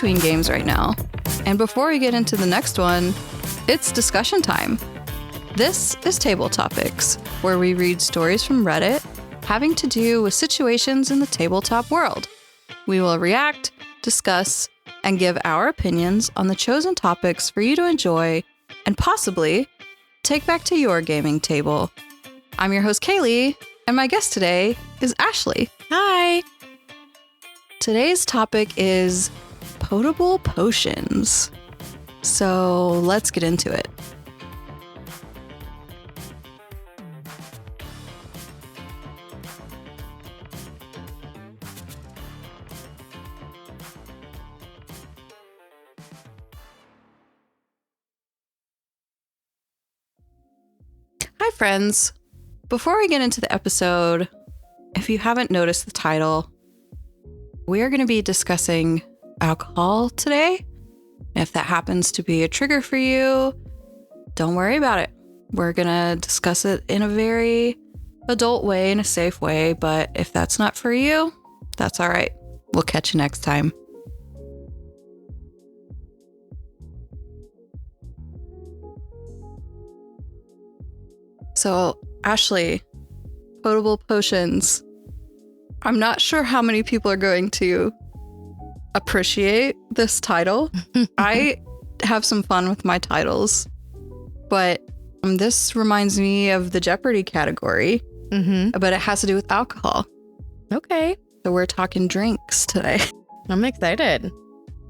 between games right now. And before we get into the next one, it's discussion time. This is Table Topics, where we read stories from Reddit having to do with situations in the tabletop world. We will react, discuss, and give our opinions on the chosen topics for you to enjoy and possibly take back to your gaming table. I'm your host, Kalee, and my guest today is Ashley. Hi. Today's topic is potable potions. So let's get into it. Hi, friends. Before we get into the episode, if you haven't noticed the title, we are going to be discussing alcohol today. If that happens to be a trigger for you, don't worry about it. We're going to discuss it in a very adult way, in a safe way, but if that's not for you, that's all right. We'll catch you next time. So, Ashley, potable potions. I'm not sure how many people are going to appreciate this title. I have some fun with my titles, but this reminds me of the Jeopardy category, but it has to do with alcohol. Okay. So we're talking drinks today. I'm excited.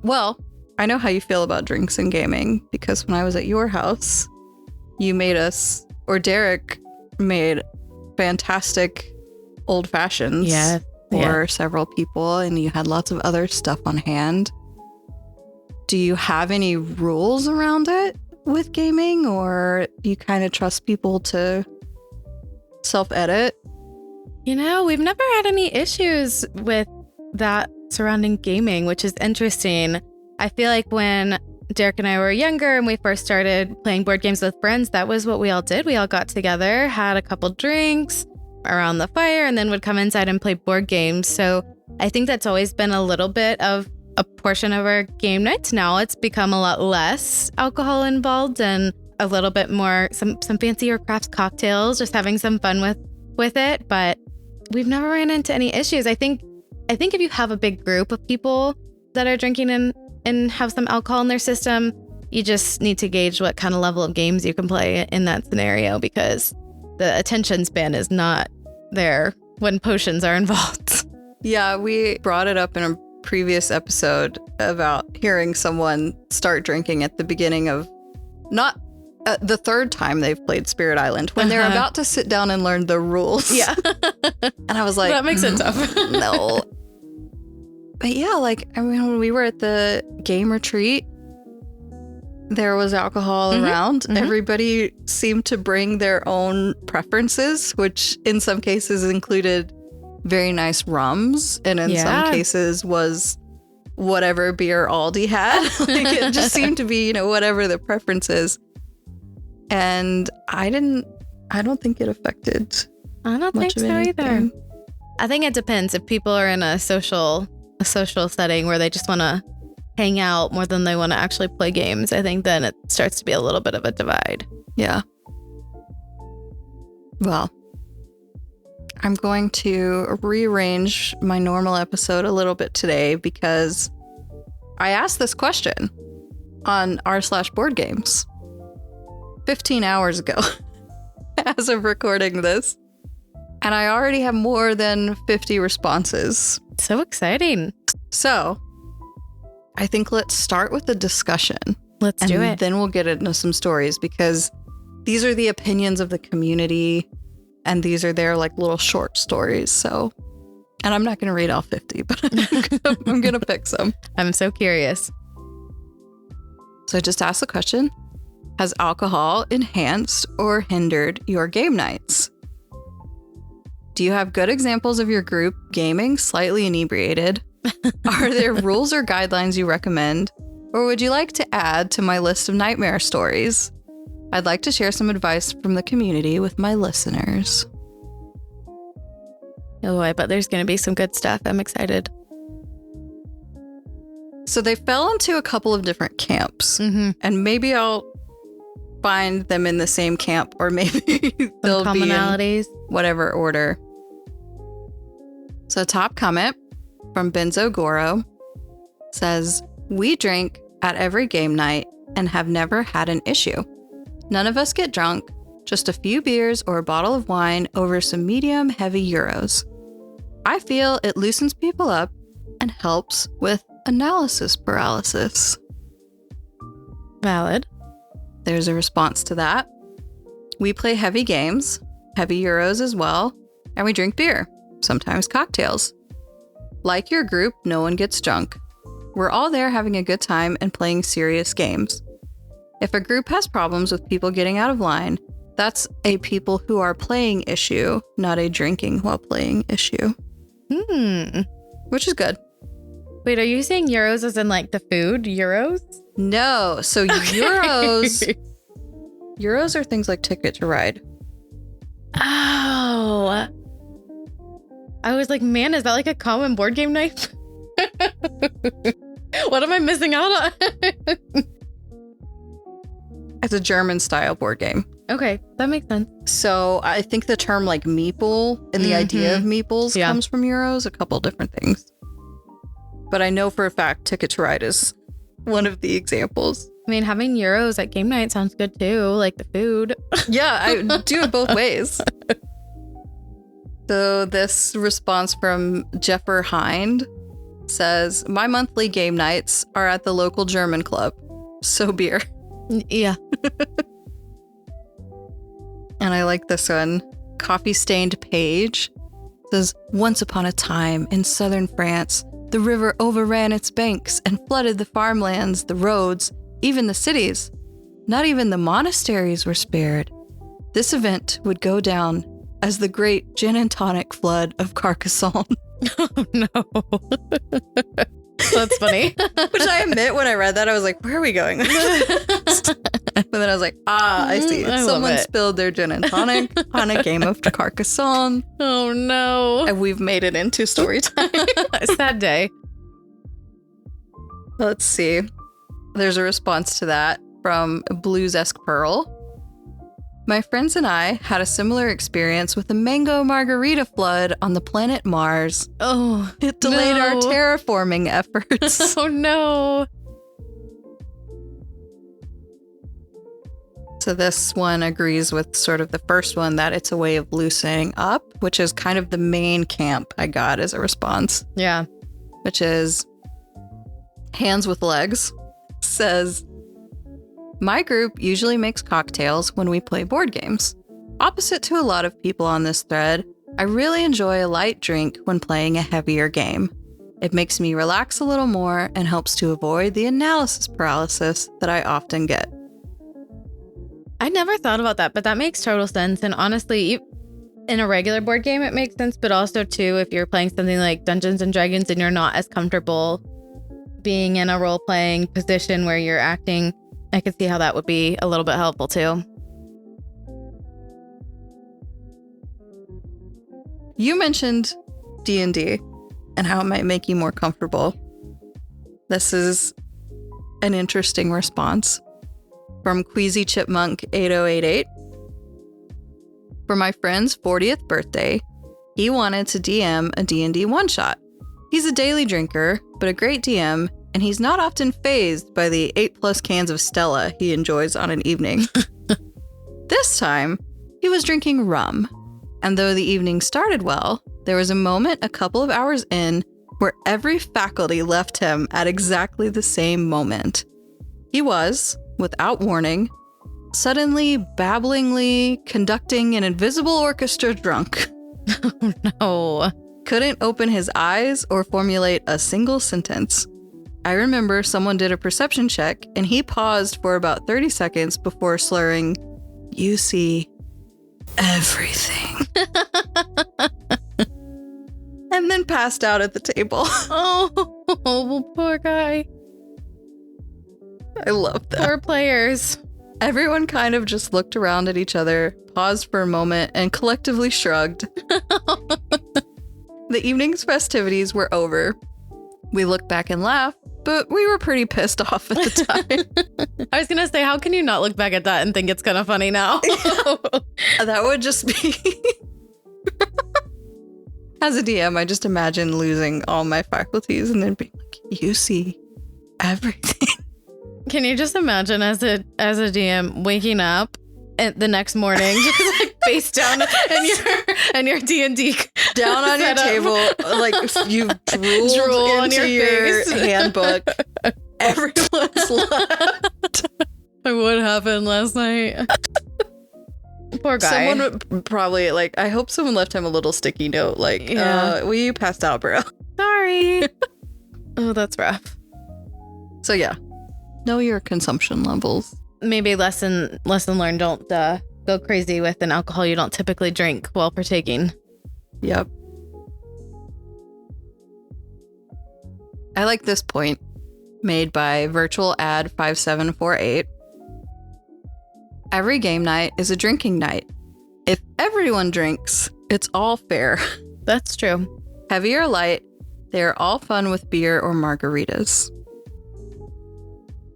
Well, I know how you feel about drinks and gaming because when I was at your house, you made us, or Derek made fantastic old fashions for several people, and you had lots of other stuff on hand. Do you have any rules around it with gaming, or do you kind of trust people to self-edit? You know, we've never had any issues with that surrounding gaming, which is interesting. I feel like when Derek and I were younger and we first started playing board games with friends, that was what we all did. We all got together, had a couple drinks around the fire, and then would come inside and play board games. So I think that's always been a little bit of a portion of our game nights. Now it's become a lot less alcohol involved and a little bit more some fancier crafts cocktails, just having some fun with it. But we've never ran into any issues. I think if you have a big group of people that are drinking and have some alcohol in their system, you just need to gauge what kind of level of games you can play in that scenario, because the attention span is not there when potions are involved. Yeah, we brought it up in a previous episode about hearing someone start drinking at the beginning of not the third time they've played Spirit Island, when they're about to sit down and learn the rules. Yeah. And I was like, that makes it tough. No. But yeah, when we were at the game retreat, there was alcohol around. Everybody seemed to bring their own preferences, which in some cases included very nice rums, and in some cases was whatever beer Aldi had. It just seemed to be, whatever the preference is. And I don't think it affected. I don't think so either. I think it depends. If people are in a social setting where they just want to hang out more than they want to actually play games, I think then it starts to be a little bit of a divide. Yeah. Well, I'm going to rearrange my normal episode a little bit today because I asked this question on r/boardgames 15 hours ago as of recording this. And I already have more than 50 responses. So exciting. So I think let's start with the discussion. Let's do it. And then we'll get into some stories, because these are the opinions of the community and these are their little short stories. So, and I'm not going to read all 50, but I'm going to pick some. I'm so curious. So I just asked the question, has alcohol enhanced or hindered your game nights? Do you have good examples of your group gaming slightly inebriated? Are there rules or guidelines you recommend? Or would you like to add to my list of nightmare stories? I'd like to share some advice from the community with my listeners. Oh, I bet there's going to be some good stuff. I'm excited. So they fell into a couple of different camps. And maybe I'll find them in the same camp, or maybe they'll be in whatever order. So top comment from Benzo Goro says, we drink at every game night and have never had an issue. None of us get drunk, just a few beers or a bottle of wine over some medium heavy euros. I feel it loosens people up and helps with analysis paralysis. Valid. There's a response to that. We play heavy games, heavy euros as well, and we drink beer, sometimes cocktails. Like your group, no one gets drunk. We're all there having a good time and playing serious games. If a group has problems with people getting out of line, that's a people who are playing issue, not a drinking while playing issue. Which is good. Wait, are you saying euros as in like the food euros? No. So euros are things like Ticket to Ride. Oh. I was like, man, is that like a common board game night? What am I missing out on? It's a German style board game. Okay, that makes sense. So I think the term like meeple and the idea of meeples comes from euros, a couple different things. But I know for a fact Ticket to Ride is one of the examples. I mean, having euros at game night sounds good too, like the food. Yeah, I do it both ways. So this response from Jeffer Hind says, my monthly game nights are at the local German club. So beer. Yeah. And I like this one. Coffee Stained Page says, once upon a time in southern France, the river overran its banks and flooded the farmlands, the roads, even the cities. Not even the monasteries were spared. This event would go down as the great gin and tonic flood of Carcassone. Oh, no. That's funny. Which I admit, when I read that, I was like, where are we going with this? But then I was like, I see. Someone spilled their gin and tonic on a game of Carcassone. Oh, no. And we've made it into story time. Sad day. Let's see. There's a response to that from Blues-esque Pearl. My friends and I had a similar experience with a mango margarita flood on the planet Mars. Oh, it delayed our terraforming efforts. Oh, no. So this one agrees with sort of the first one, that it's a way of loosening up, which is kind of the main camp I got as a response. Yeah. Which is Hands with Legs says, my group usually makes cocktails when we play board games. Opposite to a lot of people on this thread, I really enjoy a light drink when playing a heavier game. It makes me relax a little more and helps to avoid the analysis paralysis that I often get. I never thought about that, but that makes total sense. And honestly, in a regular board game, it makes sense. But also, too, if you're playing something like Dungeons and Dragons and you're not as comfortable being in a role-playing position where you're acting, I could see how that would be a little bit helpful too. You mentioned D&D and how it might make you more comfortable. This is an interesting response from Queasy Chipmunk 8088. For my friend's 40th birthday, he wanted to DM a D&D one-shot. He's a daily drinker, but a great DM, and he's not often fazed by the 8+ cans of Stella he enjoys on an evening. This time, he was drinking rum. And though the evening started well, there was a moment a couple of hours in where every faculty left him at exactly the same moment. He was, without warning, suddenly, babblingly conducting an invisible orchestra drunk. Oh, no. Couldn't open his eyes or formulate a single sentence. I remember someone did a perception check and he paused for about 30 seconds before slurring, "You see everything." And then passed out at the table. Oh, poor guy. I love that. Poor players. Everyone kind of just looked around at each other, paused for a moment, and collectively shrugged. The evening's festivities were over. We looked back and laughed, but we were pretty pissed off at the time. I was going to say, how can you not look back at that and think it's kind of funny now? That would just be... As a DM, I just imagine losing all my faculties and then being like, you see everything. Can you just imagine as a DM waking up the next morning, just like face down and your D&D down on your table, like you drool into your handbook. Everyone's left. What happened last night? Poor guy. Someone would probably I hope someone left him a little sticky note. We passed out, bro. Sorry. Oh, that's rough. So yeah, know your consumption levels. Maybe lesson learned. Don't go crazy with an alcohol you don't typically drink while partaking. Yep. I like this point made by Virtual Ad 5748. Every game night is a drinking night. If everyone drinks, it's all fair. That's true. Heavy or light, they are all fun with beer or margaritas.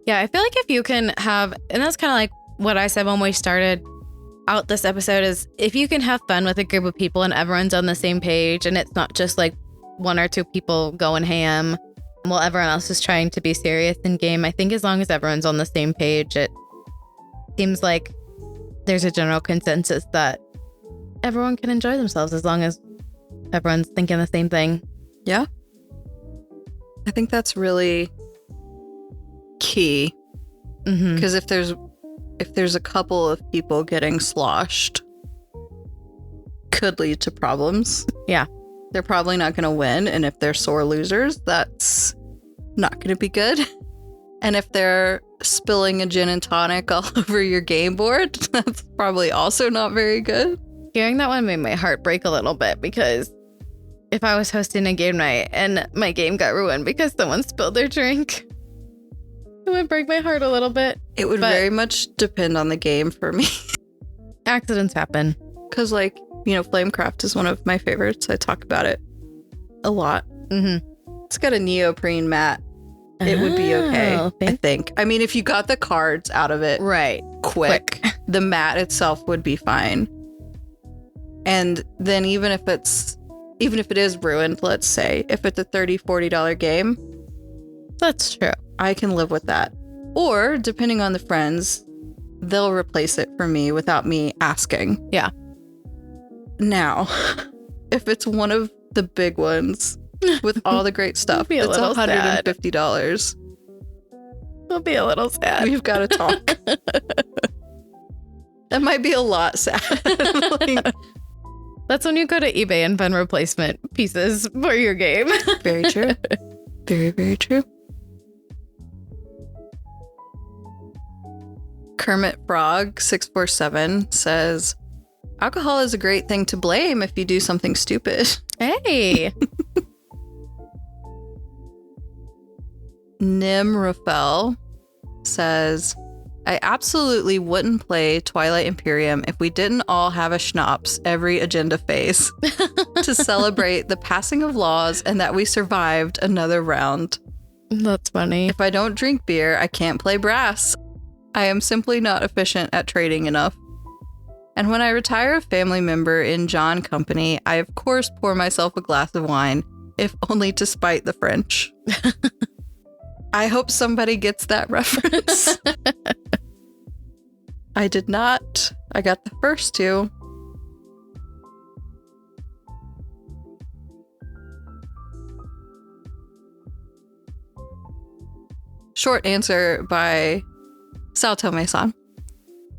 Yeah, I feel like if you can have, and that's kind of like what I said when we started out this episode, is if you can have fun with a group of people and everyone's on the same page and it's not just like one or two people going ham while everyone else is trying to be serious in game. I think as long as everyone's on the same page, it seems like there's a general consensus that everyone can enjoy themselves as long as everyone's thinking the same thing. Yeah. I think that's really key. Because if there's a couple of people getting sloshed, could lead to problems. Yeah. They're probably not going to win. And if they're sore losers, that's not going to be good. And if they're spilling a gin and tonic all over your game board, that's probably also not very good. Hearing that one made my heart break a little bit, because if I was hosting a game night and my game got ruined because someone spilled their drink, it would break my heart a little bit. It would very much depend on the game for me. Accidents happen. Because Flamecraft is one of my favorites. I talk about it a lot. It's got a neoprene mat. It would be okay, I think. I mean, if you got the cards out of it quick, the mat itself would be fine. And then even if it is ruined, let's say, if it's a $30, $40 game, that's true. I can live with that. Or, depending on the friends, they'll replace it for me without me asking. Yeah. Now, if it's one of the big ones with all the great stuff, it's $150. I'll be a little sad. We've got to talk. That might be a lot sad. That's when you go to eBay and find replacement pieces for your game. Very true. Very, very true. Kermit Frog 647 says, alcohol is a great thing to blame if you do something stupid. Hey. Nim Rafael says, I absolutely wouldn't play Twilight Imperium if we didn't all have a schnapps every agenda phase to celebrate the passing of laws and that we survived another round. That's funny. If I don't drink beer, I can't play brass. I am simply not efficient at trading enough. And when I retire a family member in John company, I of course pour myself a glass of wine, if only to spite the French. I hope somebody gets that reference. I did not. I got the first two. Short answer by Sao Tome-san.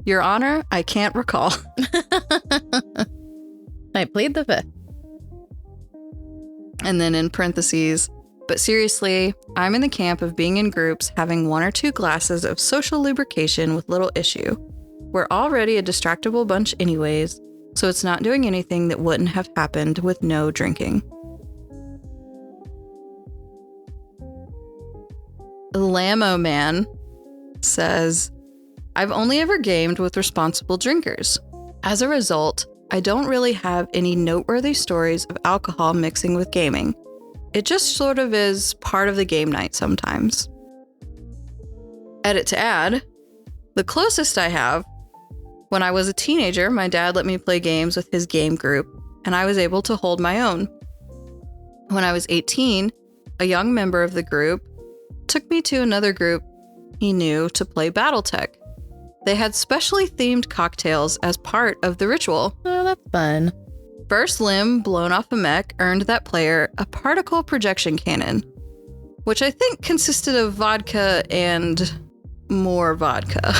Your Honor, I can't recall. I plead the fifth. And then in parentheses, but seriously, I'm in the camp of being in groups, having one or two glasses of social lubrication with little issue. We're already a distractible bunch anyways, so it's not doing anything that wouldn't have happened with no drinking. Lamo Man says, I've only ever gamed with responsible drinkers. As a result, I don't really have any noteworthy stories of alcohol mixing with gaming. It just sort of is part of the game night sometimes. Edit to add, the closest I have, when I was a teenager, my dad let me play games with his game group, and I was able to hold my own. When I was 18, a young member of the group took me to another group he knew to play Battletech. They had specially themed cocktails as part of the ritual. Oh, that's fun. First limb blown off a mech earned that player a particle projection cannon, which I think consisted of vodka and more vodka.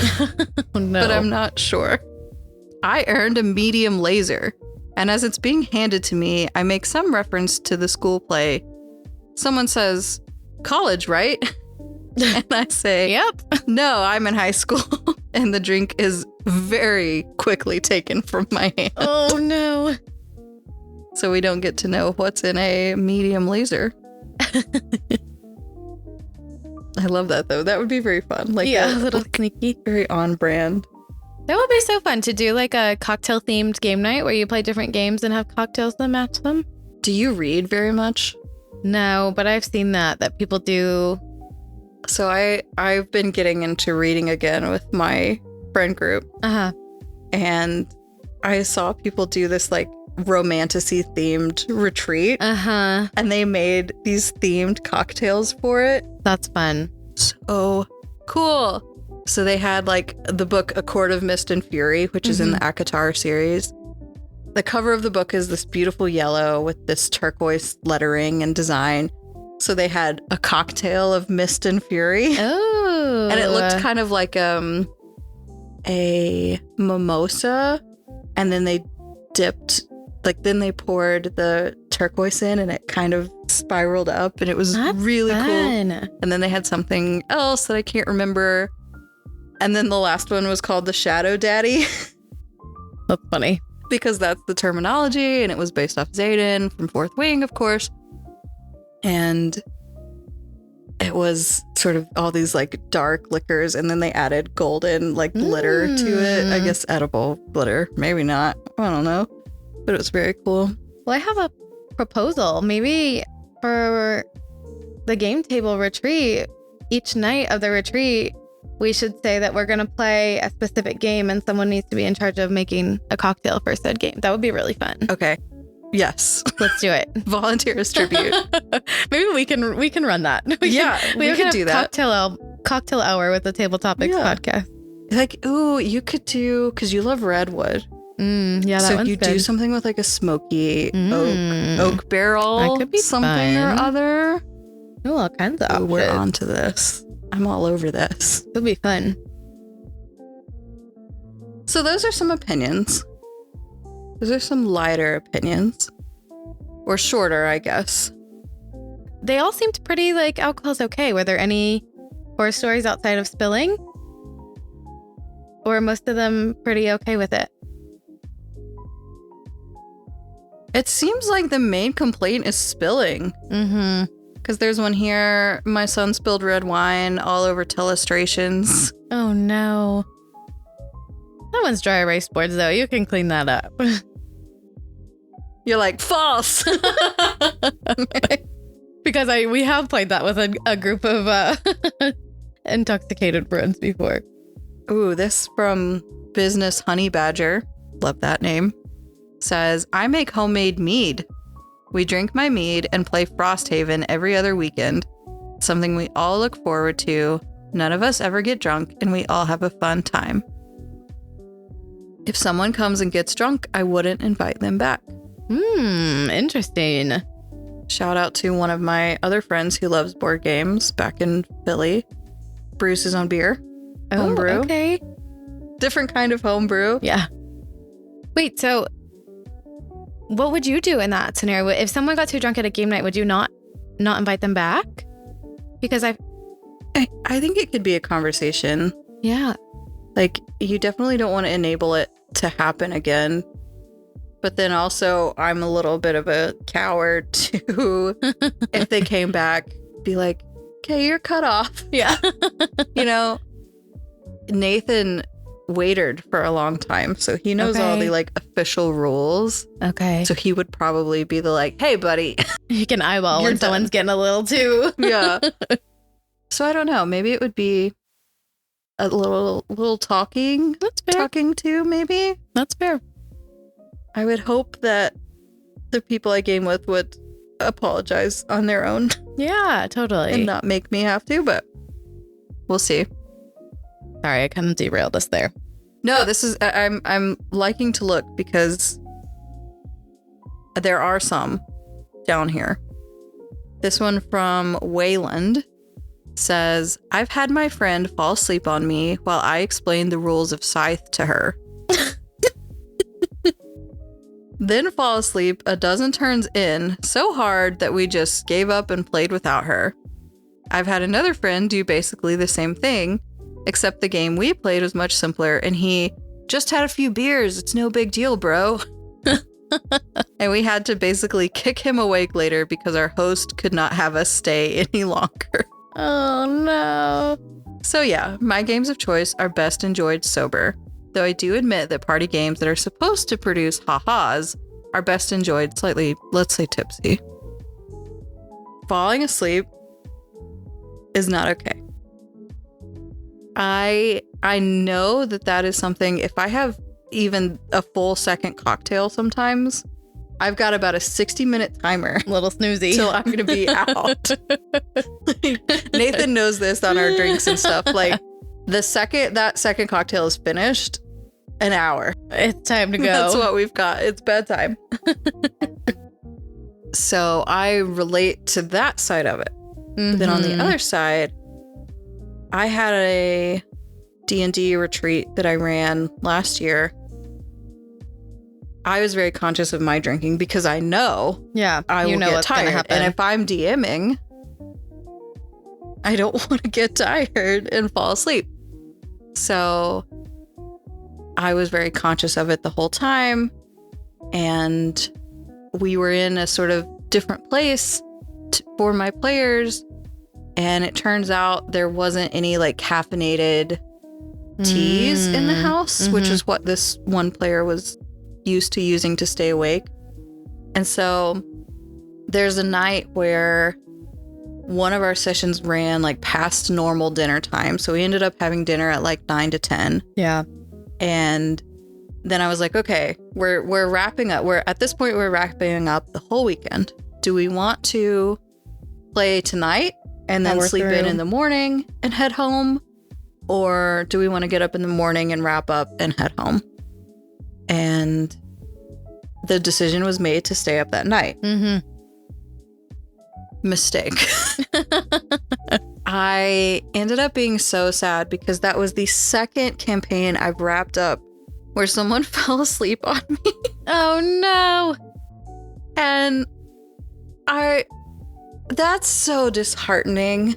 Oh, no. But I'm not sure. I earned a medium laser, and as it's being handed to me, I make some reference to the school play. Someone says, "College, right?" And I say, Yep. "No, I'm in high school." And the drink is very quickly taken from my hand. Oh, no. So we don't get to know what's in a medium laser. I love that, though. That would be very fun. Like, yeah, a little sneaky. Very on brand. That would be so fun to do like a cocktail themed game night where you play different games and have cocktails that match them. Do you read very much? No, but I've seen that people do. So I've been getting into reading again with my friend group. Uh-huh. And I saw people do this like romantasy themed retreat. Uh-huh. And they made these themed cocktails for it. That's fun. So cool. So they had like the book A Court of Mist and Fury, which is in the ACOTAR series. The cover of the book is this beautiful yellow with this turquoise lettering and design. So they had a cocktail of Mist and Fury. Oh. And it looked kind of like a mimosa. And then they dipped, like then they poured the turquoise in and it kind of spiraled up and it was really fun. Cool. And then they had something else that I can't remember. And then the last one was called the Shadow Daddy. That's funny. Because that's the terminology, and it was based off Zayden from Fourth Wing, of course. And it was sort of all these like dark liquors, and then they added golden like glitter to it. I guess edible glitter. Maybe not. I don't know. But it was very cool. Well, I have a proposal. Maybe for the game table retreat, each night of the retreat, we should say that we're going to play a specific game and someone needs to be in charge of making a cocktail for said game. That would be really fun. Okay. Yes. Let's do it. Volunteer as tribute. Maybe we can run that. We could do that. Cocktail hour with the Table Topics podcast. Like, ooh, you could do, because you love redwood. Yeah, that so one's you good. do something with like a smoky oak barrel. That could be something or fun. other. Ooh, all kinds of options. We're on to this. I'm all over this. It'll be fun. So those are some opinions. Those are some lighter opinions. Or shorter, I guess. They all seemed pretty like alcohol's okay. Were there any horror stories outside of spilling? Or are most of them pretty okay with it? It seems like the main complaint is spilling. Mm-hmm. Because there's one here. My son spilled red wine all over telestrations. Oh, no. That one's dry erase boards, though. You can clean that up. You're like, false. Because we have played that with a group of intoxicated friends before. Ooh, this from Business Honey Badger. Love that name. Says, I make homemade mead. We drink my mead and play Frosthaven every other weekend. Something we all look forward to. None of us ever get drunk, and we all have a fun time. If someone comes and gets drunk, I wouldn't invite them back. Interesting. Shout out to one of my other friends who loves board games back in Philly. Brews his own beer. Homebrew. Okay. Different kind of homebrew. Yeah. Wait, so what would you do in that scenario? If someone got too drunk at a game night, would you not invite them back? Because I think it could be a conversation. Yeah. Like, you definitely don't want to enable it to happen again. But then also, I'm a little bit of a coward to, if they came back, be like, okay, you're cut off. Yeah. You know, Nathan waitered for a long time, so he knows all the like official rules. Okay. So he would probably be the like, hey buddy. You can eyeball when someone's getting a little too. Yeah. So I don't know, maybe it would be a little talking. That's fair. Talking to, maybe. That's fair. I would hope that the people I game with would apologize on their own. Yeah, totally. And not make me have to, but we'll see. Sorry, I kind of derailed us there. No, this is I'm liking to look because there are some down here. This one from Wayland says, I've had my friend fall asleep on me while I explained the rules of Scythe to her. Then fall asleep a dozen turns in so hard that we just gave up and played without her. I've had another friend do basically the same thing, except the game we played was much simpler and he just had a few beers. It's no big deal, bro. And we had to basically kick him awake later because our host could not have us stay any longer. Oh, no. So yeah, my games of choice are best enjoyed sober, though I do admit that party games that are supposed to produce ha-has are best enjoyed slightly, let's say, tipsy. Falling asleep is not okay. I know that is something, if I have even a full second cocktail sometimes, I've got about a 60-minute timer. Little snoozy. Till I'm going to be out. Nathan knows this on our drinks and stuff. Like, the second that second cocktail is finished, an hour. It's time to go. That's what we've got. It's bedtime. So I relate to that side of it. Mm-hmm. But then on the other side, I had a D&D retreat that I ran last year. I was very conscious of my drinking because I know I will get tired. And if I'm DMing, I don't want to get tired and fall asleep. So I was very conscious of it the whole time. And we were in a sort of different place for my players. And it turns out there wasn't any like caffeinated teas in the house, which is what this one player was used to using to stay awake. And so there's a night where one of our sessions ran like past normal dinner time. So we ended up having dinner at like 9 to 10. Yeah. And then I was like, okay, we're wrapping up. At this point, we're wrapping up the whole weekend. Do we want to play tonight and then sleep in the morning and head home? Or do we want to get up in the morning and wrap up and head home? And the decision was made to stay up that night. Mm-hmm. Mistake. I ended up being so sad because that was the second campaign I've wrapped up where someone fell asleep on me. Oh no. And that's so disheartening.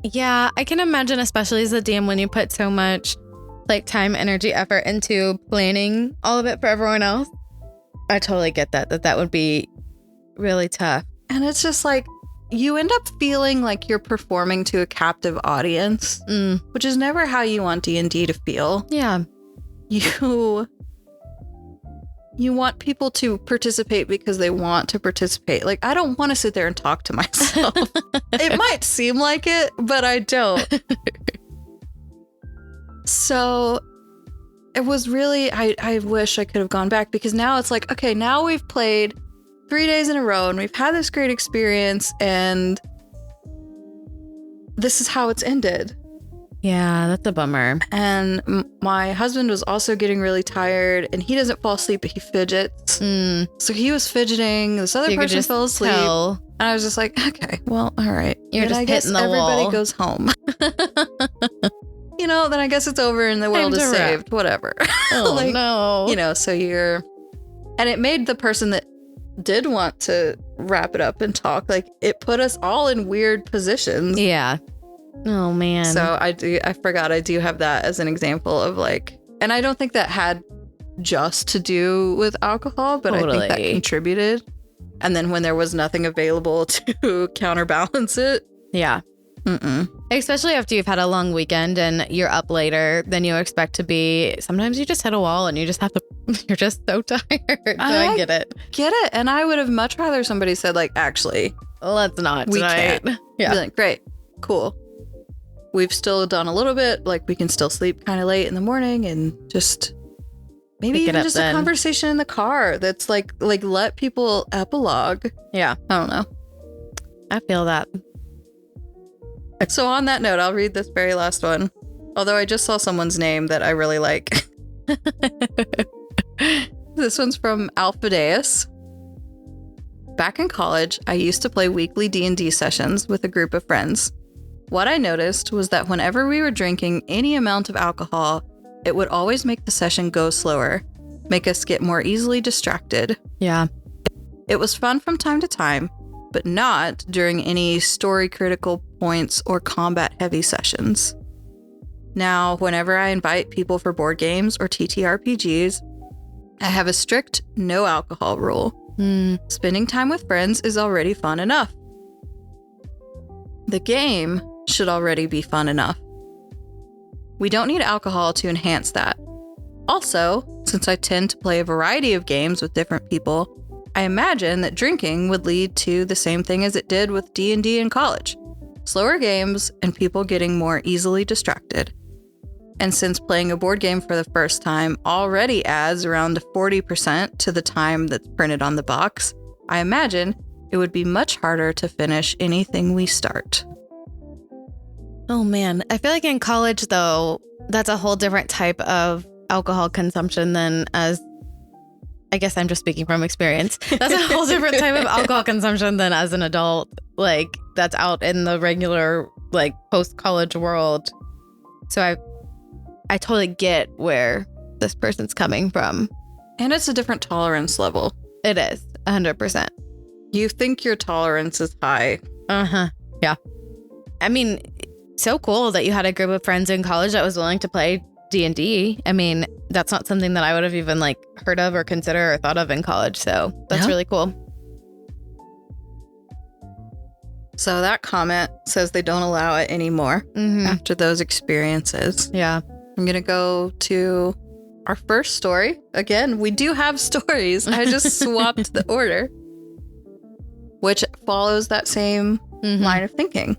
Yeah, I can imagine, especially as a DM, when you put so much like time, energy, effort into planning all of it for everyone else. I totally get that would be really tough. And it's just like, you end up feeling like you're performing to a captive audience, which is never how you want D&D to feel. Yeah. You want people to participate because they want to participate. Like, I don't want to sit there and talk to myself. It might seem like it, but I don't. So it was really, I wish I could have gone back, because now it's like, okay, now we've played 3 days in a row and we've had this great experience and this is how it's ended. Yeah, that's a bummer. And my husband was also getting really tired, and he doesn't fall asleep, but he fidgets. So he was fidgeting. This other person fell asleep. And I was just like, okay, well, all right. You're just hitting the wall. Everybody goes home. Then I guess it's over and the world is saved. Whatever. Oh, no. So and it made the person that did want to wrap it up and talk, like, it put us all in weird positions. Yeah. Oh, man. So I forgot I do have that as an example of like, and I don't think that had just to do with alcohol, but I think that contributed. And then when there was nothing available to counterbalance it. Yeah. Especially after you've had a long weekend and you're up later than you expect to be. Sometimes you just hit a wall and you just have to, you're just so tired. So I get it. Get it. And I would have much rather somebody said, like, actually, let's not we tonight. can't. Yeah. Be like, great, cool. We've still done a little bit. Like, we can still sleep kind of late in the morning and just maybe Pick it even up just then. a conversation in the car that's like let people epilogue. Yeah. I don't know. I feel that. So on that note, I'll read this very last one. Although I just saw someone's name that I really like. This one's from Alphadeus. Back in college, I used to play weekly D&D sessions with a group of friends. What I noticed was that whenever we were drinking any amount of alcohol, it would always make the session go slower, make us get more easily distracted. Yeah. It was fun from time to time, but not during any story critical points or combat heavy sessions. Now, whenever I invite people for board games or TTRPGs, I have a strict no alcohol rule. Spending time with friends is already fun enough. The game should already be fun enough. We don't need alcohol to enhance that. Also, since I tend to play a variety of games with different people, I imagine that drinking would lead to the same thing as it did with D&D in college. Slower games and people getting more easily distracted. And since playing a board game for the first time already adds around 40% to the time that's printed on the box, I imagine it would be much harder to finish anything we start. Oh man. I feel like in college though, that's a whole different type of alcohol consumption than as, I guess I'm just speaking from experience. That's a whole different type of alcohol consumption than as an adult, like that's out in the regular, like post-college world. So I totally get where this person's coming from. And it's a different tolerance level. It is 100%. You think your tolerance is high. Uh-huh. Yeah. I mean, so cool that you had a group of friends in college that was willing to play D&D. I mean, that's not something that I would have even like heard of or considered or thought of in college. So that's really cool. So that comment says they don't allow it anymore after those experiences. Yeah. I'm going to go to our first story. Again, we do have stories. I just swapped the order, which follows that same line of thinking.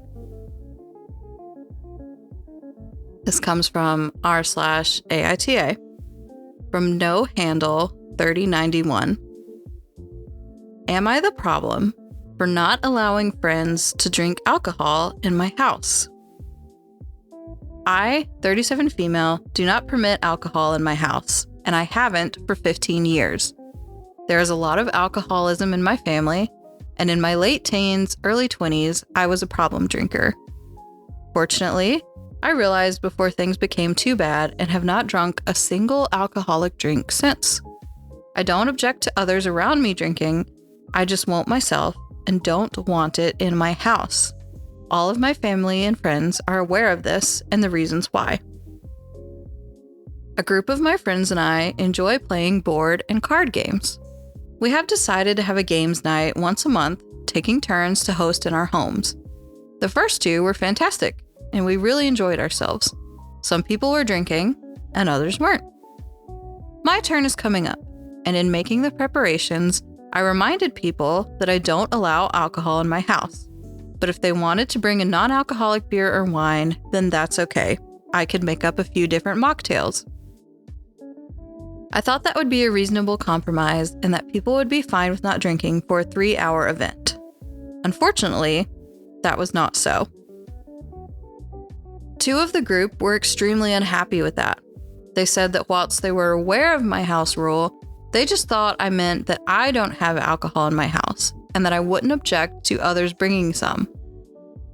This comes from r/AITA from No Handle 3091. Am I the problem for not allowing friends to drink alcohol in my house? I, 37 female, do not permit alcohol in my house, and I haven't for 15 years. There is a lot of alcoholism in my family, and in my late teens, early 20s, I was a problem drinker. Fortunately, I realized before things became too bad and have not drunk a single alcoholic drink since. I don't object to others around me drinking, I just won't myself and don't want it in my house. All of my family and friends are aware of this and the reasons why. A group of my friends and I enjoy playing board and card games. We have decided to have a games night once a month, taking turns to host in our homes. The first two were fantastic, and we really enjoyed ourselves. Some people were drinking, and others weren't. My turn is coming up, and in making the preparations, I reminded people that I don't allow alcohol in my house. But if they wanted to bring a non-alcoholic beer or wine, then that's okay. I could make up a few different mocktails. I thought that would be a reasonable compromise and that people would be fine with not drinking for a 3-hour event. Unfortunately, that was not so. Two of the group were extremely unhappy with that. They said that whilst they were aware of my house rule, they just thought I meant that I don't have alcohol in my house and that I wouldn't object to others bringing some.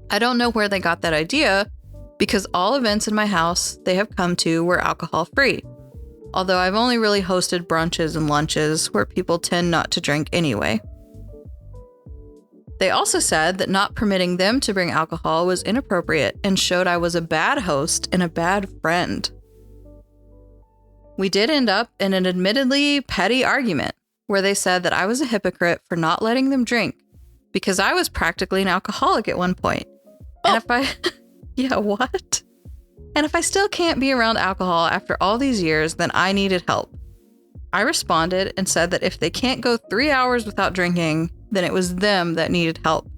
I don't know where they got that idea because all events in my house they have come to were alcohol-free, although I've only really hosted brunches and lunches where people tend not to drink anyway. They also said that not permitting them to bring alcohol was inappropriate and showed I was a bad host and a bad friend. We did end up in an admittedly petty argument where they said that I was a hypocrite for not letting them drink because I was practically an alcoholic at one point. And Yeah, what? And if I still can't be around alcohol after all these years, then I needed help. I responded and said that if they can't go 3 hours without drinking, then it was them that needed help.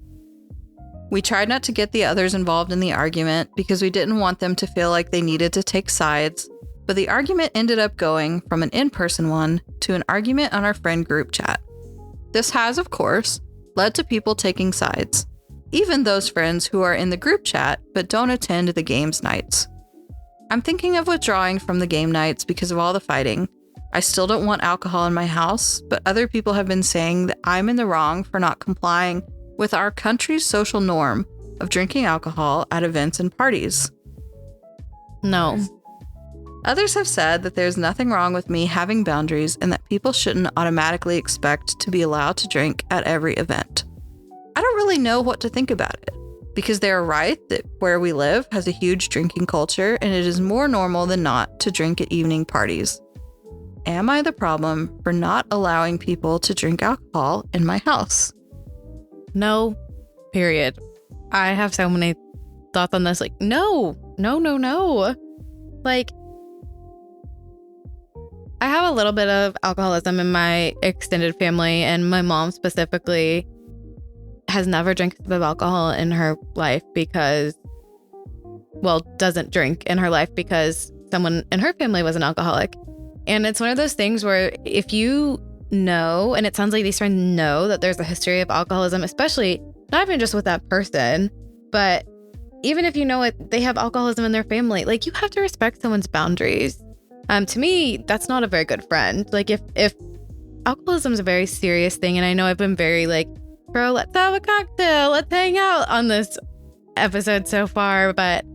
We tried not to get the others involved in the argument because we didn't want them to feel like they needed to take sides, but the argument ended up going from an in-person one to an argument on our friend group chat. This has, of course, led to people taking sides, even those friends who are in the group chat but don't attend the games nights. I'm thinking of withdrawing from the game nights because of all the fighting. I still don't want alcohol in my house, but other people have been saying that I'm in the wrong for not complying with our country's social norm of drinking alcohol at events and parties. No. Others have said that there's nothing wrong with me having boundaries and that people shouldn't automatically expect to be allowed to drink at every event. I don't really know what to think about it, because they are right that where we live has a huge drinking culture and it is more normal than not to drink at evening parties. Am I the problem for not allowing people to drink alcohol in my house? No, period. I have so many thoughts on this. Like, no. Like, I have a little bit of alcoholism in my extended family, and my mom specifically has never drank a sip of alcohol in her life doesn't drink in her life because someone in her family was an alcoholic. And it's one of those things where if you know, and it sounds like these friends know that there's a history of alcoholism, especially not even just with that person, but even if you know it, they have alcoholism in their family, like you have to respect someone's boundaries. To me, that's not a very good friend. Like if alcoholism is a very serious thing, and I know I've been very like, bro, let's have a cocktail, let's hang out on this episode so far, but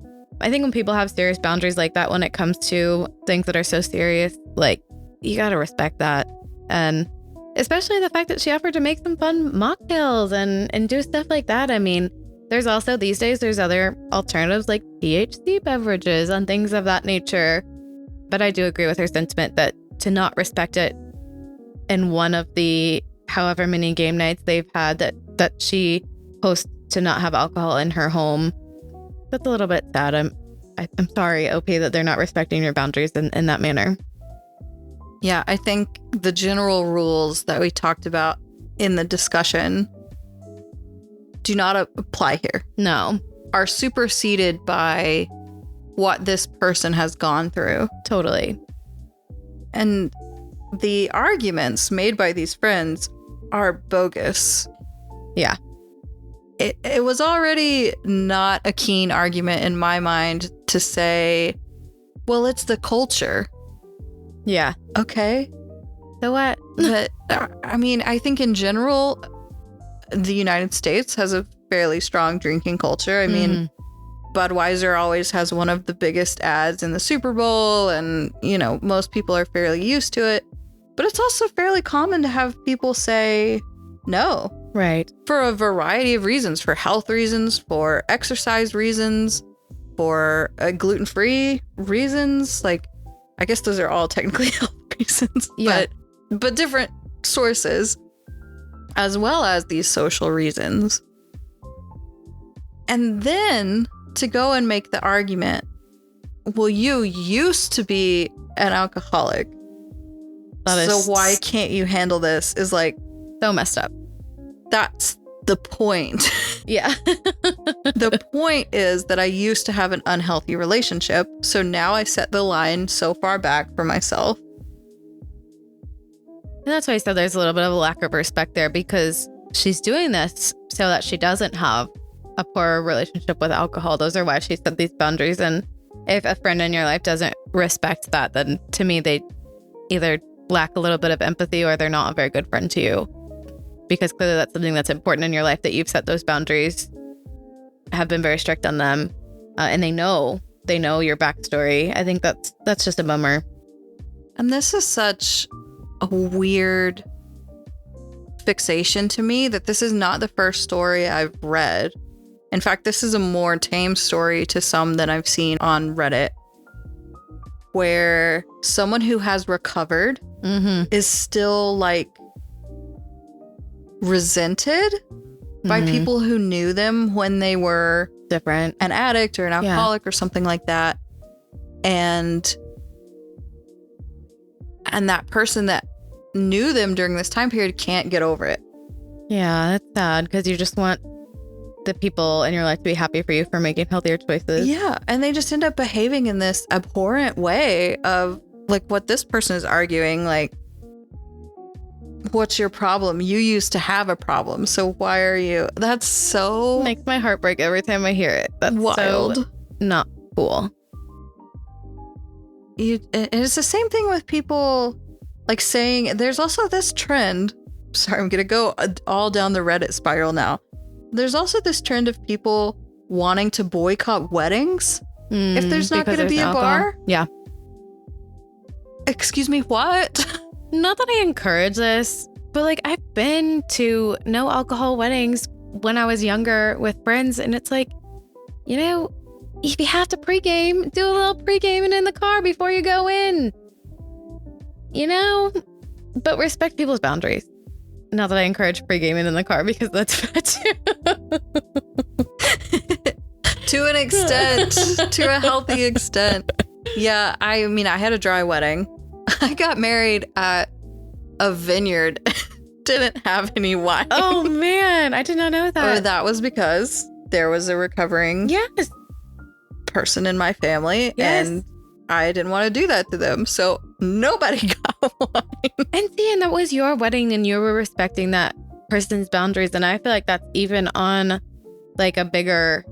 I think when people have serious boundaries like that, when it comes to things that are so serious, like you got to respect that. And especially the fact that she offered to make some fun mocktails and do stuff like that. I mean, there's also these days, there's other alternatives like THC beverages and things of that nature. But I do agree with her sentiment that to not respect it in one of the however many game nights they've had that she hosts to not have alcohol in her home, that's a little bit sad. I'm sorry, OP, that they're not respecting your boundaries in that manner. Yeah, I think the general rules that we talked about in the discussion do not apply here. No. Are superseded by what this person has gone through. Totally. And the arguments made by these friends are bogus. Yeah. It was already not a keen argument in my mind to say, well, it's the culture. Yeah. Okay. So what? But I mean, I think in general, the United States has a fairly strong drinking culture. I mean, Budweiser always has one of the biggest ads in the Super Bowl, and, you know, most people are fairly used to it. But it's also fairly common to have people say no. Right. For a variety of reasons, for health reasons, for exercise reasons, for gluten-free reasons. Like, I guess those are all technically health reasons, yeah. but different sources, as well as these social reasons. And then to go and make the argument, well, you used to be an alcoholic, so why can't you handle this, is like so messed up. That's the point. Yeah. The point is that I used to have an unhealthy relationship, so now I set the line so far back for myself. And that's why I said there's a little bit of a lack of respect there, because she's doing this so that she doesn't have a poor relationship with alcohol. Those are why she set these boundaries. And if a friend in your life doesn't respect that, then to me, they either lack a little bit of empathy or they're not a very good friend to you. Because clearly that's something that's important in your life, that you've set those boundaries, have been very strict on them, and they know your backstory. I think that's just a bummer. And this is such a weird fixation to me that this is not the first story I've read. In fact, this is a more tame story to some than I've seen on Reddit, where someone who has recovered is still like resented by people who knew them when they were different. an addict or an alcoholic or something like that. And that person that knew them during this time period can't get over it. Yeah, that's sad because you just want the people in your life to be happy for you for making healthier choices. Yeah. And they just end up behaving in this abhorrent way of like what this person is arguing. Like, what's your problem? You used to have a problem. So why are you? That's so makes my heart break every time I hear it. That's wild. So not cool. It's the same thing with people like saying there's also this trend. Sorry, I'm going to go all down the Reddit spiral now. There's also this trend of people wanting to boycott weddings if there's not going to be a bar. Yeah. Excuse me, what? Not that I encourage this, but like I've been to no alcohol weddings when I was younger with friends, and it's like, you know, if you have to pregame, do a little pregaming in the car before you go in. You know, but respect people's boundaries. Not that I encourage pre-gaming in the car because that's bad too. To an extent, to a healthy extent. Yeah, I mean, I had a dry wedding. I got married at a vineyard. Didn't have any wine. Oh man, I did not know that. Or that was because there was a recovering person in my family, and I didn't want to do that to them. So nobody got wine. And see, and that was your wedding and you were respecting that person's boundaries. And I feel like that's even on like a bigger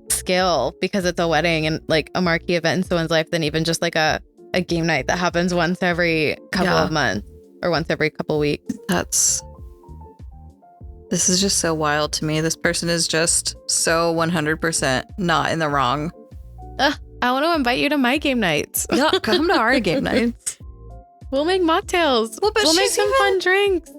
scale because it's a wedding and like a marquee event in someone's life than even just like a game night that happens once every couple of months or once every couple weeks. This is just so wild to me. This person is just so 100% not in the wrong. I want to invite you to my game nights. Yeah, come to our game nights. We'll make mocktails. Well, but we'll make some fun drinks.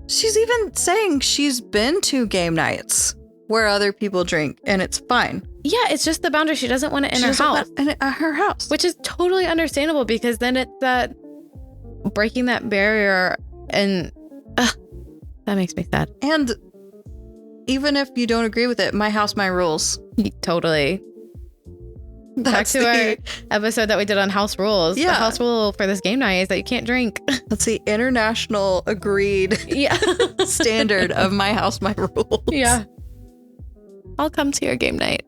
She's even saying she's been to game nights where other people drink and it's fine. Yeah, it's just the boundary. She doesn't want it in her house. Her house. Which is totally understandable because then it's that breaking that barrier and that makes me sad. And even if you don't agree with it, my house, my rules. Totally. Back to our episode that we did on house rules. Yeah. The house rule for this game night is that you can't drink. That's the international agreed standard of my house, my rules. Yeah. I'll come to your game night.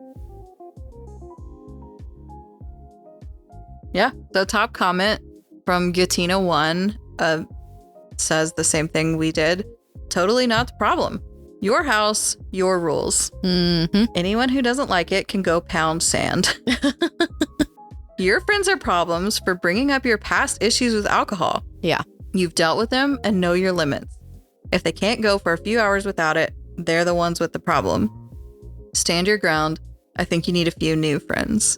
Yeah. The top comment from Gatina1 says the same thing we did. Totally not the problem. Your house, your rules. Mm-hmm. Anyone who doesn't like it can go pound sand. Your friends are problems for bringing up your past issues with alcohol. Yeah. You've dealt with them and know your limits. If they can't go for a few hours without it, they're the ones with the problem. Stand your ground. I think you need a few new friends.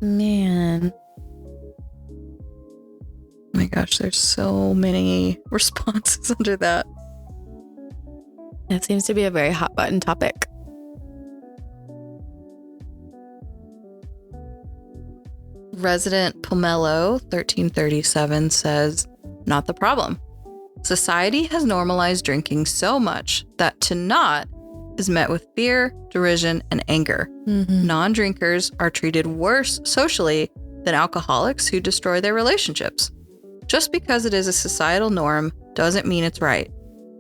Man. Oh my gosh, there's so many responses under that. It seems to be a very hot button topic. Resident Pomelo 1337 says, not the problem. Society has normalized drinking so much that to not is met with fear, derision, and anger. Mm-hmm. Non-drinkers are treated worse socially than alcoholics who destroy their relationships. Just because it is a societal norm doesn't mean it's right.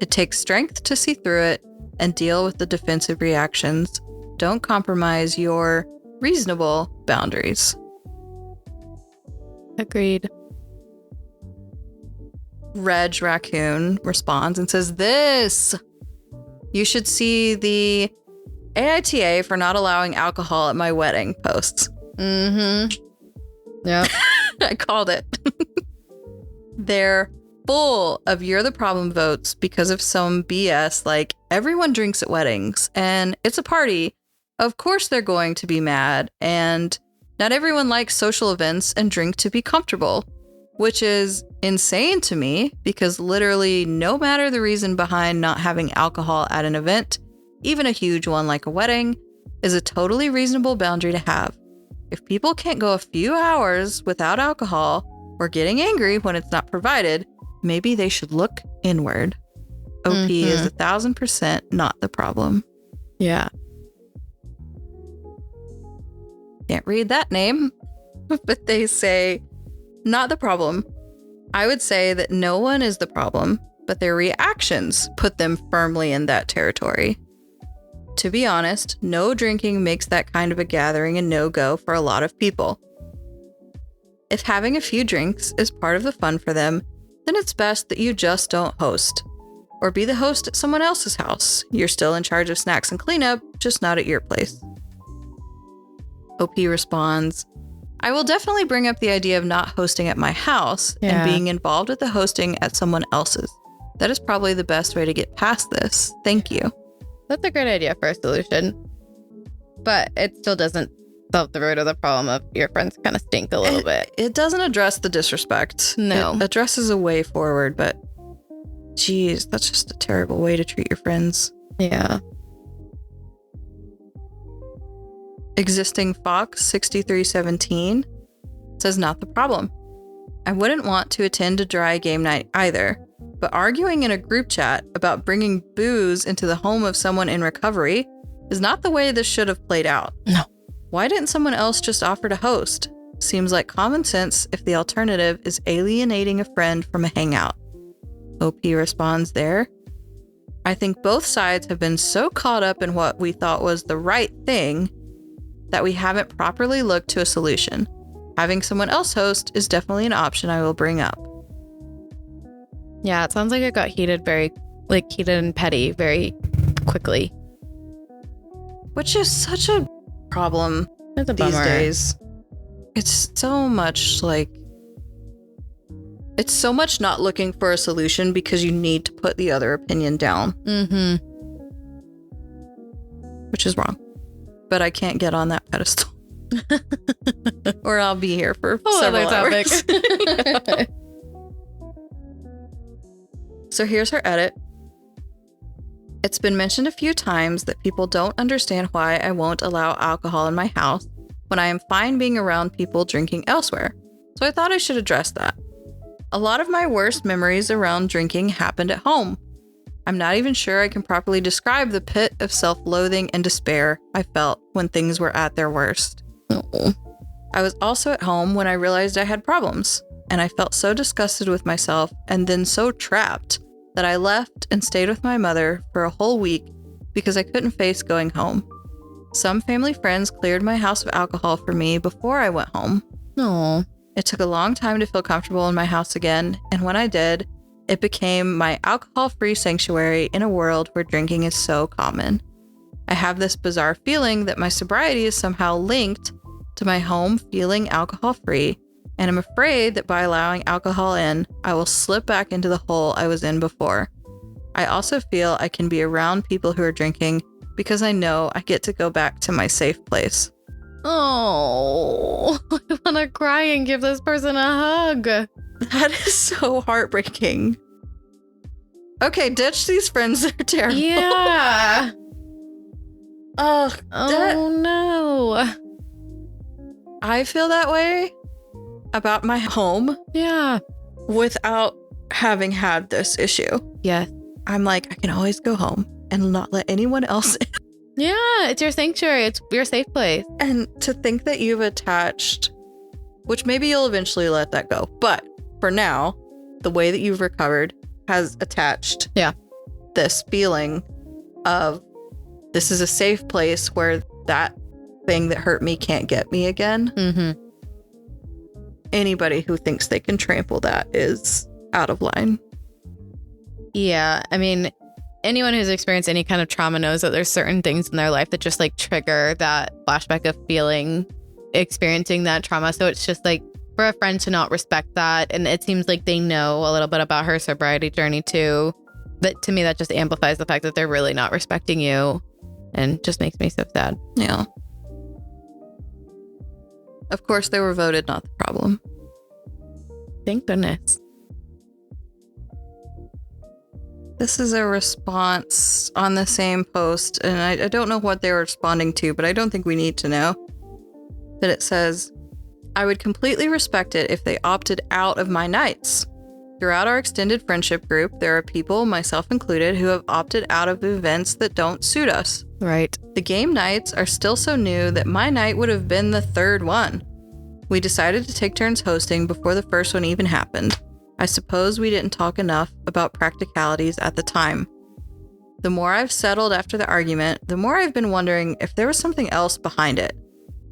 It takes strength to see through it and deal with the defensive reactions. Don't compromise your reasonable boundaries. Agreed. Reg Raccoon responds and says, this! You should see the AITA for not allowing alcohol at my wedding posts. Mm-hmm. Yeah. I called it. They're full of you're the problem votes because of some BS like everyone drinks at weddings and it's a party. Of course they're going to be mad, and not everyone likes social events and drink to be comfortable, which is insane to me because literally no matter the reason behind not having alcohol at an event, even a huge one like a wedding, is a totally reasonable boundary to have. If people can't go a few hours without alcohol or getting angry when it's not provided, maybe they should look inward. OP is 1,000% not the problem. Yeah. Can't read that name. But they say, not the problem. I would say that no one is the problem, but their reactions put them firmly in that territory. To be honest, no drinking makes that kind of a gathering a no-go for a lot of people. If having a few drinks is part of the fun for them, then it's best that you just don't host. Or be the host at someone else's house. You're still in charge of snacks and cleanup, just not at your place. OP responds, I will definitely bring up the idea of not hosting at my house and being involved with the hosting at someone else's. That is probably the best way to get past this. Thank you. That's a great idea for a solution. But it still doesn't solve the root of the problem of your friends kind of stink a little bit. It doesn't address the disrespect. No. It addresses a way forward, but geez, that's just a terrible way to treat your friends. Yeah. Existing Fox 6317 says not the problem. I wouldn't want to attend a dry game night either, but arguing in a group chat about bringing booze into the home of someone in recovery is not the way this should have played out. No. Why didn't someone else just offer to host? Seems like common sense if the alternative is alienating a friend from a hangout. OP responds there. I think both sides have been so caught up in what we thought was the right thing that we haven't properly looked to a solution. Having someone else host is definitely an option I will bring up. Yeah, it sounds like it got heated and petty very quickly. Which is such a problem It's a these bummer. days. It's so much not looking for a solution because you need to put the other opinion down. Mm-hmm. Which is wrong. But I can't get on that pedestal. Or I'll be here for several hours. So here's her edit. It's been mentioned a few times that people don't understand why I won't allow alcohol in my house when I am fine being around people drinking elsewhere. So I thought I should address that. A lot of my worst memories around drinking happened at home. I'm not even sure I can properly describe the pit of self-loathing and despair I felt when things were at their worst. I was also at home when I realized I had problems, and I felt so disgusted with myself and then so trapped that I left and stayed with my mother for a whole week because I couldn't face going home. Some family friends cleared my house of alcohol for me before I went home. No. It took a long time to feel comfortable in my house again, and when I did, it became my alcohol-free sanctuary in a world where drinking is so common. I have this bizarre feeling that my sobriety is somehow linked to my home feeling alcohol-free, and I'm afraid that by allowing alcohol in, I will slip back into the hole I was in before. I also feel I can be around people who are drinking because I know I get to go back to my safe place. Oh, I want to cry and give this person a hug. That is so heartbreaking. Okay, ditch these friends. They're terrible. Yeah. Oh No. I feel that way about my home Yeah. without having had this issue. Yes. I'm like, I can always go home and not let anyone else in. Yeah, it's your sanctuary. It's your safe place. And to think that you've attached, which maybe you'll eventually let that go, but for now, the way that you've recovered has attached this feeling of this is a safe place where that thing that hurt me can't get me again. Mm-hmm. Anybody who thinks they can trample that is out of line. Yeah, I mean, anyone who's experienced any kind of trauma knows that there's certain things in their life that just like trigger that flashback of experiencing that trauma. So it's just like for a friend to not respect that. And it seems like they know a little bit about her sobriety journey too. But to me, that just amplifies the fact that they're really not respecting you and just makes me so sad. Yeah. Of course, they were voted not the problem. Thank goodness. This is a response on the same post, and I don't know what they were responding to, but I don't think we need to know. But it says, I would completely respect it if they opted out of my nights. throughout our extended friendship group, there are people, myself included, who have opted out of events that don't suit us. Right. The game nights are still so new that my night would have been the third one. We decided to take turns hosting before the first one even happened. I suppose we didn't talk enough about practicalities at the time. The more I've settled after the argument, the more I've been wondering if there was something else behind it.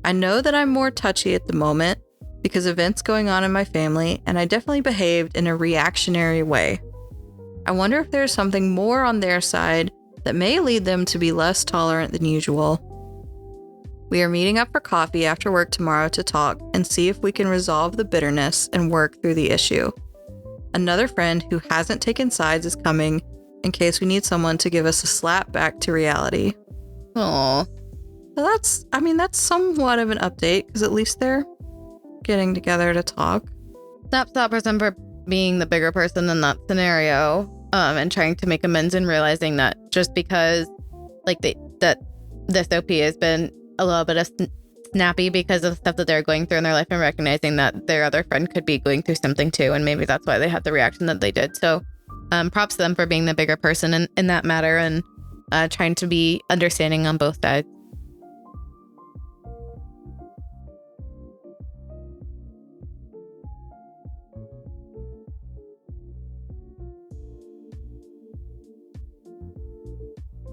I know that I'm more touchy at the moment because events going on in my family, and I definitely behaved in a reactionary way. I wonder if there's something more on their side that may lead them to be less tolerant than usual. We are meeting up for coffee after work tomorrow to talk and see if we can resolve the bitterness and work through the issue. Another friend who hasn't taken sides is coming in case we need someone to give us a slap back to reality. Aww. So that's somewhat of an update, because at least they're getting together to talk. Snaps that person for being the bigger person in that scenario, and trying to make amends and realizing that just because that this OP has been a little bit of snappy because of the stuff that they're going through in their life, and recognizing that their other friend could be going through something too, and maybe that's why they had the reaction that they did. So props to them for being the bigger person in that matter, and trying to be understanding on both sides.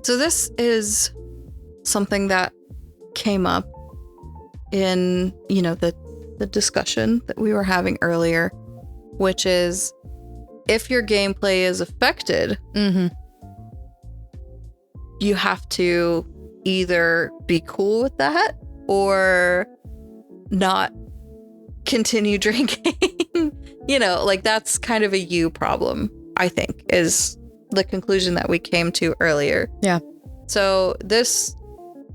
So this is something that came up in, the discussion that we were having earlier, which is if your gameplay is affected, you have to either be cool with that or not continue drinking. That's kind of a you problem, I think, is the conclusion that we came to earlier. Yeah. So this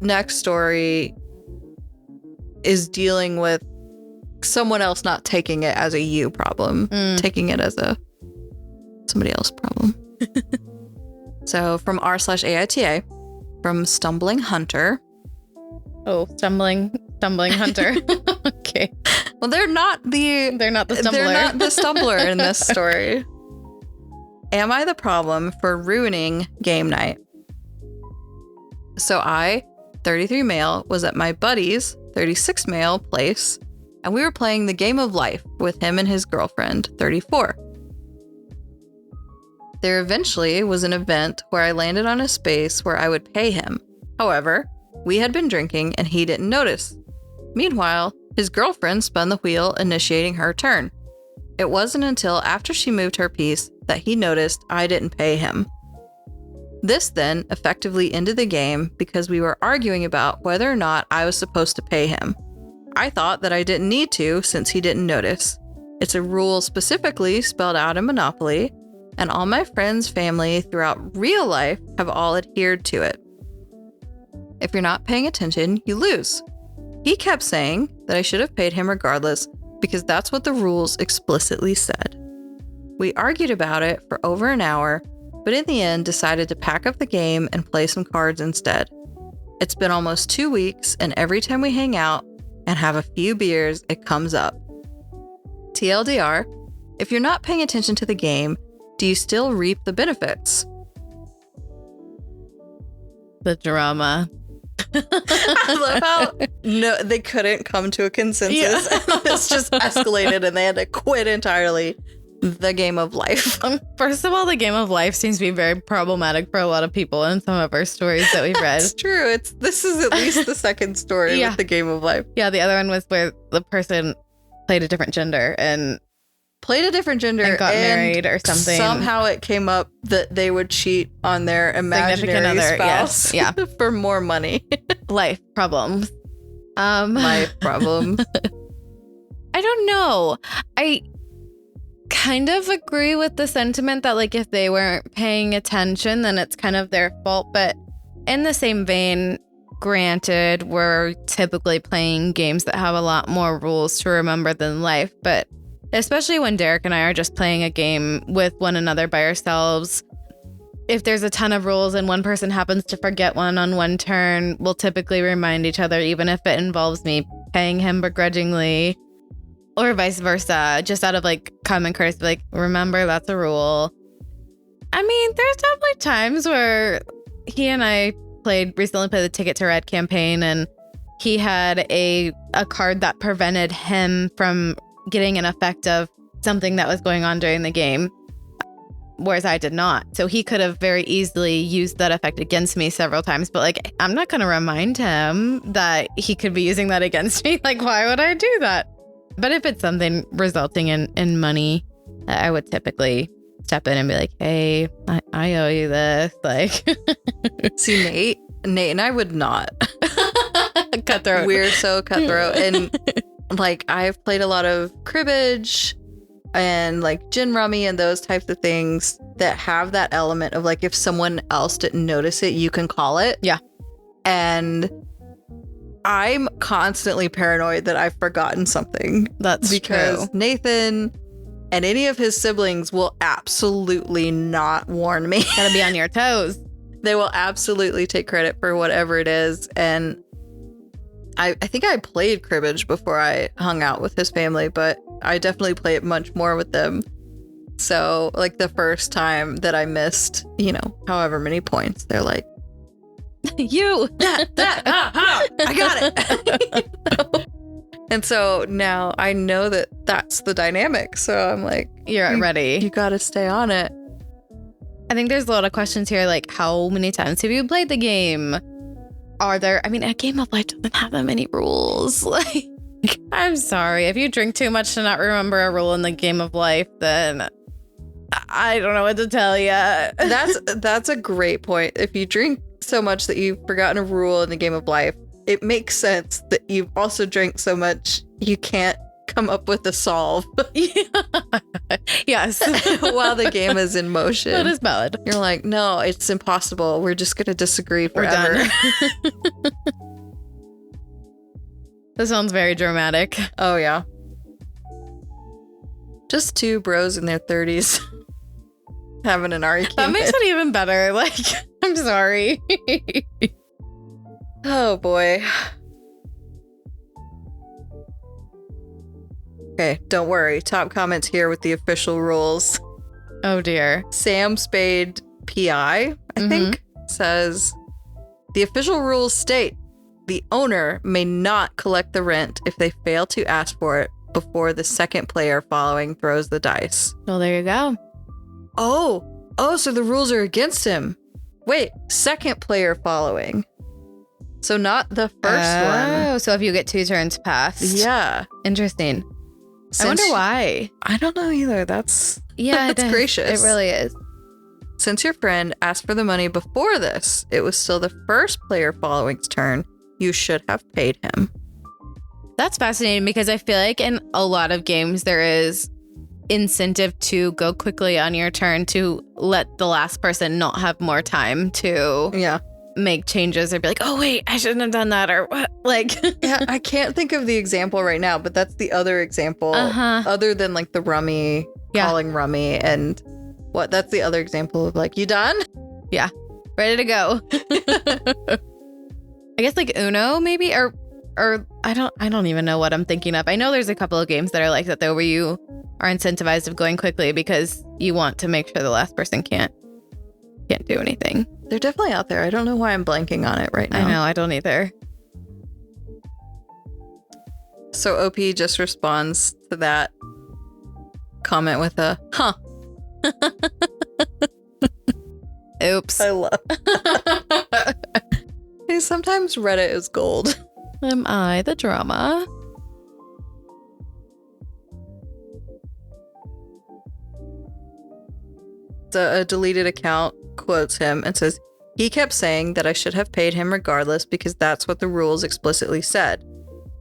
next story is dealing with someone else not taking it as a you problem, taking it as a somebody else problem. So from r/AITA, from Stumbling Hunter. Oh, Stumbling Hunter. Okay. Well, they're not the stumbler. They're not the stumbler in this story. Am I the problem for ruining game night? So I, 33 male, was at my buddy's 36 male place, and we were playing the game of life with him and his girlfriend, 34. There eventually was an event where I landed on a space where I would pay him. However, we had been drinking and he didn't notice. Meanwhile, his girlfriend spun the wheel, initiating her turn. It wasn't until after she moved her piece that he noticed I didn't pay him. This then effectively ended the game because we were arguing about whether or not I was supposed to pay him. I thought that I didn't need to since he didn't notice. It's a rule specifically spelled out in Monopoly, and all my friends' family throughout real life have all adhered to it. If you're not paying attention, you lose. He kept saying that I should have paid him regardless because that's what the rules explicitly said. We argued about it for over an hour, but in the end decided to pack up the game and play some cards instead. It's been almost 2 weeks, and every time we hang out and have a few beers, it comes up. TLDR, if you're not paying attention to the game, do you still reap the benefits? The drama. I love how they couldn't come to a consensus. Yeah. This just escalated and they had to quit entirely the game of life. First of all, the game of life seems to be very problematic for a lot of people in some of our stories that we've read. It's true. This is at least the second story with the game of life. Yeah, the other one was where the person played a different gender and got married or something. Somehow it came up that they would cheat on their imaginary spouse for more money. Life problems. Life problem. I don't know. I kind of agree with the sentiment that like if they weren't paying attention, then it's kind of their fault. But in the same vein, granted, we're typically playing games that have a lot more rules to remember than life. But especially when Derek and I are just playing a game with one another by ourselves, if there's a ton of rules and one person happens to forget one on one turn, we'll typically remind each other, even if it involves me paying him begrudgingly. or vice versa, just out of like common courtesy, like, remember, that's a rule. I mean, there's definitely times where he and I recently played the Ticket to Red campaign, and he had a card that prevented him from getting an effect of something that was going on during the game, whereas I did not. So he could have very easily used that effect against me several times, but like, I'm not going to remind him that he could be using that against me. Like, why would I do that? But if it's something resulting in money, I would typically step in and be like, hey, I owe you this. Like, see, Nate and I would not. Cutthroat. We're so cutthroat. And like, I've played a lot of cribbage and like gin rummy and those types of things that have that element of like, if someone else didn't notice it, you can call it. Yeah. And I'm constantly paranoid that I've forgotten something. That's because true. Nathan and any of his siblings will absolutely not warn me. Gotta be on your toes. They will absolutely take credit for whatever it is. And I think I played cribbage before I hung out with his family, but I definitely play it much more with them. So like the first time that I missed, however many points, they're like, you, I got it. And so now I know that that's the dynamic. So I'm like, you're ready. You got to stay on it. I think there's a lot of questions here, like, how many times have you played the game? A Game of Life doesn't have that many rules. Like, I'm sorry. If you drink too much to not remember a rule in the Game of Life, then I don't know what to tell you. That's a great point. If you drink so much that you've forgotten a rule in the Game of Life, it makes sense that you've also drank so much you can't come up with a solve. Yes. While the game is in motion. That is valid. You're like, no, it's impossible. We're just going to disagree forever. We're done. This sounds very dramatic. Oh, yeah. Just two bros in their 30s having an argument. That makes it even better. Like, I'm sorry. Oh, boy. Okay, don't worry. Top comments here with the official rules. Oh, dear. Sam Spade PI, I think, says, the official rules state the owner may not collect the rent if they fail to ask for it before the second player following throws the dice. Well, there you go. Oh, so the rules are against him. Wait, second player following. So not the first one. Oh, so if you get two turns passed. Yeah. Interesting. I wonder why. I don't know either. That's It gracious. really is. Since your friend asked for the money before this, it was still the first player following's turn. You should have paid him. That's fascinating because I feel like in a lot of games there is incentive to go quickly on your turn to let the last person not have more time to make changes or be like, oh wait, I shouldn't have done that, or what? Like, yeah, I can't think of the example right now, but that's the other example other than like the rummy, calling rummy, and that's the other example of like, you done? Yeah, ready to go. I guess like Uno maybe, or I don't even know what I'm thinking of. I know there's a couple of games that are like that though, where you are incentivized of going quickly because you want to make sure the last person can't do anything. They're definitely out there. I don't know why I'm blanking on it right now. I know, I don't either. So OP just responds to that comment with a, huh. Oops. I love Hey, sometimes Reddit is gold. Am I the drama? A deleted account quotes him and says, he kept saying that I should have paid him regardless because that's what the rules explicitly said.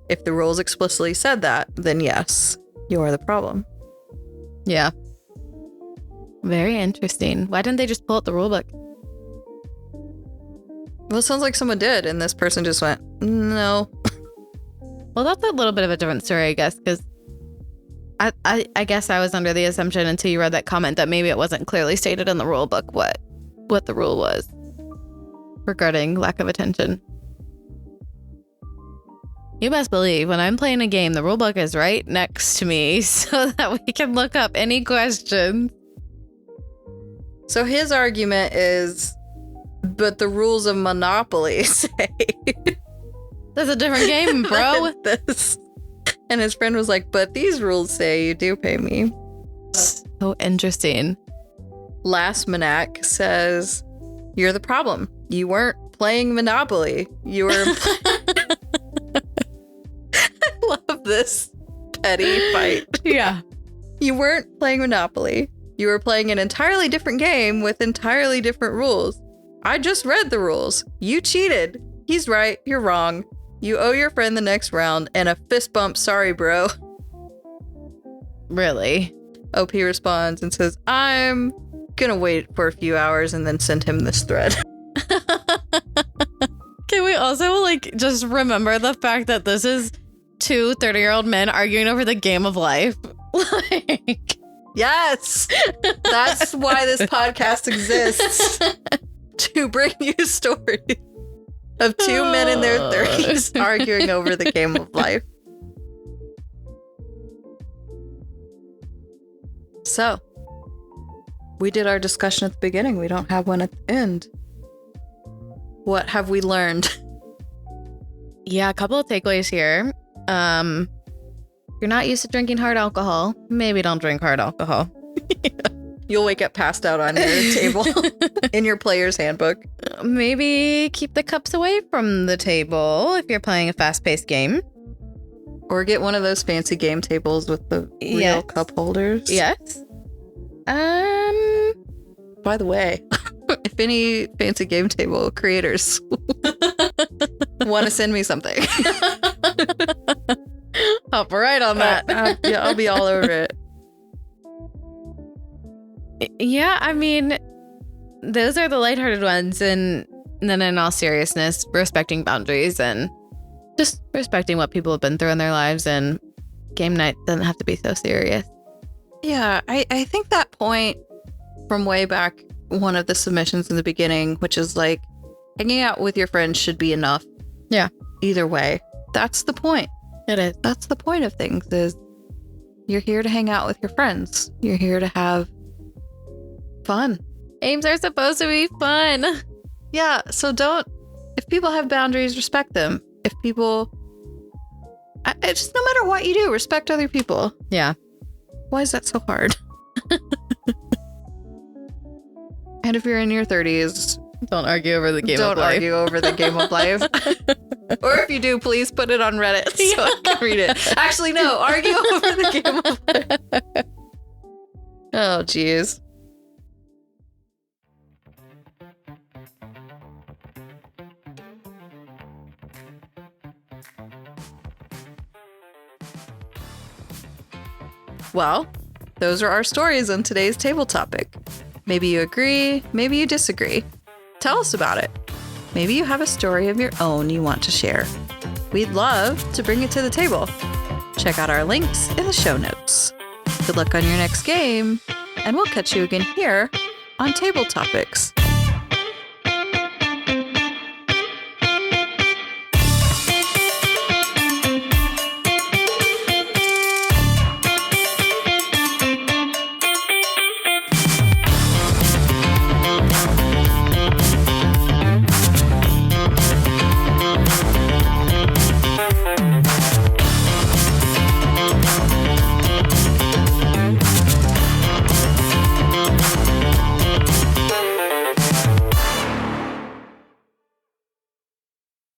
If the rules explicitly said that, then yes, you are the problem. Yeah. Very interesting. Why didn't they just pull out the rulebook? Well, it sounds like someone did, and this person just went, no. Well, that's a little bit of a different story, I guess, because I guess I was under the assumption until you read that comment that maybe it wasn't clearly stated in the rule book what the rule was regarding lack of attention. You best believe when I'm playing a game, the rulebook is right next to me so that we can look up any questions. So his argument is, but the rules of Monopoly say... That's a different game, bro. This. And his friend was like, but these rules say you do pay me. So interesting. Last Manac says, you're the problem. You weren't playing Monopoly. You were... I love this petty fight. Yeah. You weren't playing Monopoly. You were playing an entirely different game with entirely different rules. I just read the rules. You cheated. He's right. You're wrong. You owe your friend the next round and a fist bump. Sorry, bro. Really? OP responds and says, I'm gonna wait for a few hours and then send him this thread. Can we also, like, just remember the fact that this is two 30-year-old men arguing over the game of life? Like... Yes! That's why this podcast exists. To bring you stories of two men in their 30s arguing over the game of life. So, we did our discussion at the beginning. We don't have one at the end. What have we learned? Yeah, a couple of takeaways here. You're not used to drinking hard alcohol. Maybe don't drink hard alcohol. You'll wake up passed out on your table in your player's handbook. Maybe keep the cups away from the table if you're playing a fast-paced game. Or get one of those fancy game tables with the real cup holders. Yes. By the way, if any fancy game table creators want to send me something, hop right on that. Yeah, I'll be all over it. Yeah, I mean, those are the lighthearted ones, and then in all seriousness, respecting boundaries and just respecting what people have been through in their lives, and game night doesn't have to be so serious. Yeah, I think that point from way back, one of the submissions in the beginning, which is like, hanging out with your friends should be enough. Yeah. Either way. That's the point. It is. That's the point of things, is you're here to hang out with your friends. You're here to have fun. Games are supposed to be fun. Yeah, so if people have boundaries, respect them. If people, just no matter what you do, respect other people. Yeah. Why is that so hard? And if you're in your 30s, don't argue over the game of life. Don't argue over the game of life. Or if you do, please put it on Reddit so I can read it. Actually, no, argue over the game of life. Oh, geez. Well, those are our stories on today's table topic. Maybe you agree, maybe you disagree. Tell us about it. Maybe you have a story of your own you want to share. We'd love to bring it to the table. Check out our links in the show notes. Good luck on your next game, and we'll catch you again here on Table Topics.